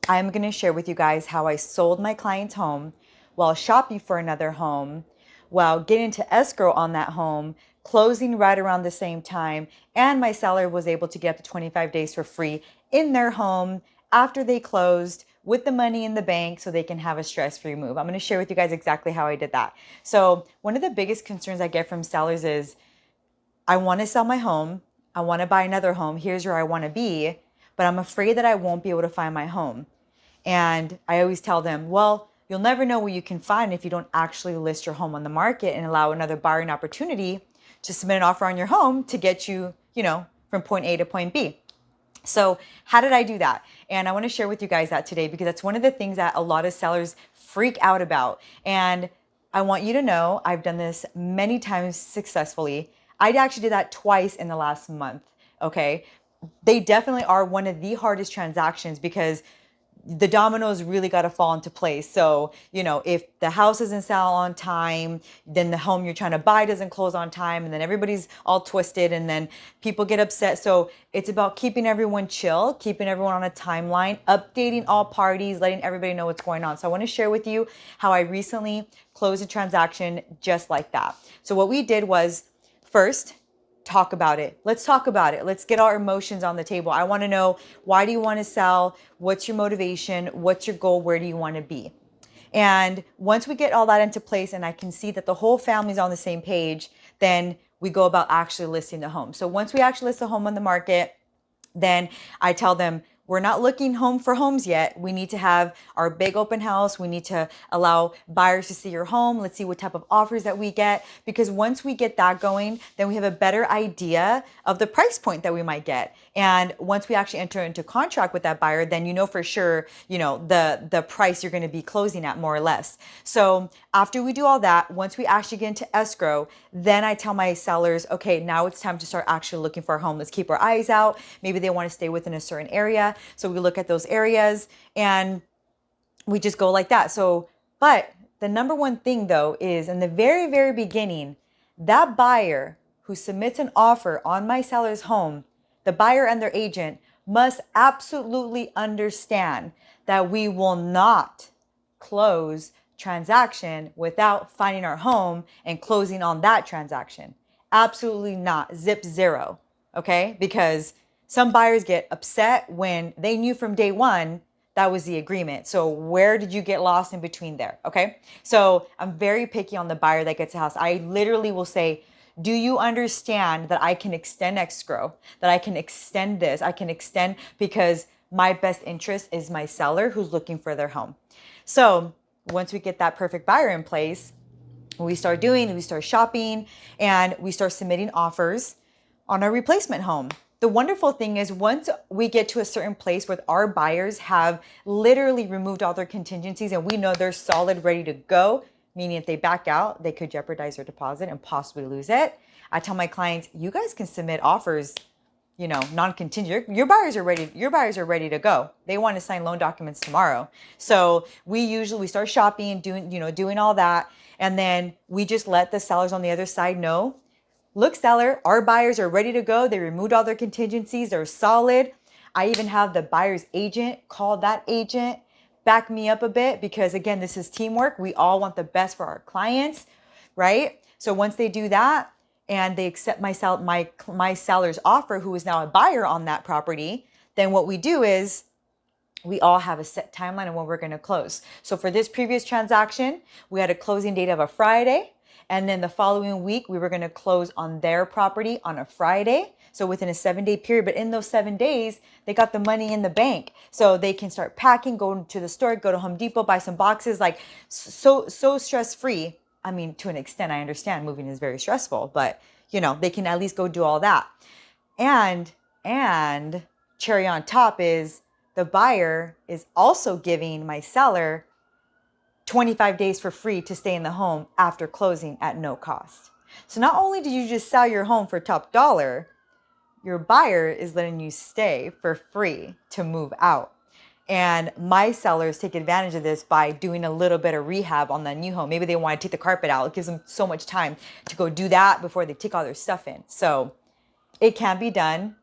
I'm going to share with you guys how I sold my client's home while shopping for another home, while getting to escrow on that home, closing right around the same time, and my seller was able to get up to 25 days for free in their home after they closed with the money in the bank so they can have a stress-free move. I'm going to share with you guys exactly how I did that. So one of the biggest concerns I get from sellers is, I want to sell my home. I want to buy another home. Here's where I want to be, but I'm afraid that I won't be able to find my home. And I always tell them, well, you'll never know what you can find if you don't actually list your home on the market and allow another buyer an opportunity to submit an offer on your home to get you, from point A to point B. So how did I do that? And I want to share with you guys that today because that's one of the things that a lot of sellers freak out about. And I want you to know I've done this many times successfully. I actually did that twice in the last month. Okay. They definitely are one of the hardest transactions because the dominoes really got to fall into place. So, if the house doesn't sell on time, then the home you're trying to buy doesn't close on time, and then everybody's all twisted, and then people get upset. So it's about keeping everyone chill, keeping everyone on a timeline, updating all parties, letting everybody know what's going on. So I want to share with you how I recently closed a transaction just like that. So what we did was, first, talk about it. Let's talk about it. Let's get our emotions on the table. I want to know, why do you want to sell? What's your motivation? What's your goal? Where do you want to be? And once we get all that into place and I can see that the whole family's on the same page, then we go about actually listing the home. So once we actually list the home on the market, then I tell them, we're not looking home for homes yet. We need to have our big open house. We need to allow buyers to see your home. Let's see what type of offers that we get. Because once we get that going, then we have a better idea of the price point that we might get. And once we actually enter into contract with that buyer, then you know for sure, the price you're going to be closing at, more or less. So after we do all that, once we actually get into escrow, then I tell my sellers, okay, now it's time to start actually looking for a home. Let's keep our eyes out. Maybe they want to stay within a certain area. So we look at those areas and we just go like that. So, but the number one thing though is, in the very, very beginning, that buyer who submits an offer on my seller's home, the buyer and their agent must absolutely understand that we will not close transaction without finding our home and closing on that transaction. Absolutely not. Zip zero. Okay? Because some buyers get upset when they knew from day one that was the agreement. So where did you get lost in between there? Okay. So I'm very picky on the buyer that gets a house. I literally will say, do you understand that I can extend escrow, that I can extend this, I can extend, because my best interest is my seller who's looking for their home. So once we get that perfect buyer in place, we start shopping, and we start submitting offers on our replacement home. The wonderful thing is, once we get to a certain place where our buyers have literally removed all their contingencies and we know they're solid, ready to go, meaning if they back out, they could jeopardize their deposit and possibly lose it. I tell my clients, you guys can submit offers, non-contingent. Your buyers are ready. Your buyers are ready to go. They want to sign loan documents tomorrow. So we start shopping, doing all that. And then we just let the sellers on the other side know, look, seller, our buyers are ready to go. They removed all their contingencies. They're solid. I even have the buyer's agent call that agent, back me up a bit, because again, this is teamwork. We all want the best for our clients, right? So once they do that and they accept my seller's offer, who is now a buyer on that property, then what we do is we all have a set timeline on when we're going to close. So for this previous transaction, we had a closing date of a Friday. And then the following week, we were going to close on their property on a Friday. So within a 7-day period. But in those 7 days, they got the money in the bank. So they can start packing, go to the store, go to Home Depot, buy some boxes, like so stress-free. I mean, to an extent, I understand moving is very stressful, but they can at least go do all that. And cherry on top is, the buyer is also giving my seller 25 days for free to stay in the home after closing at no cost. So not only did you just sell your home for top dollar, your buyer is letting you stay for free to move out. And my sellers take advantage of this by doing a little bit of rehab on the new home. Maybe they want to take the carpet out. It gives them so much time to go do that before they take all their stuff in. So it can be done.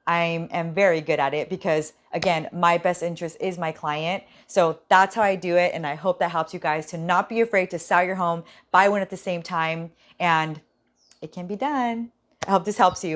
I am very good at it because, again, my best interest is my client. So that's how I do it. And I hope that helps you guys to not be afraid to sell your home, buy one at the same time, and it can be done. I hope this helps you.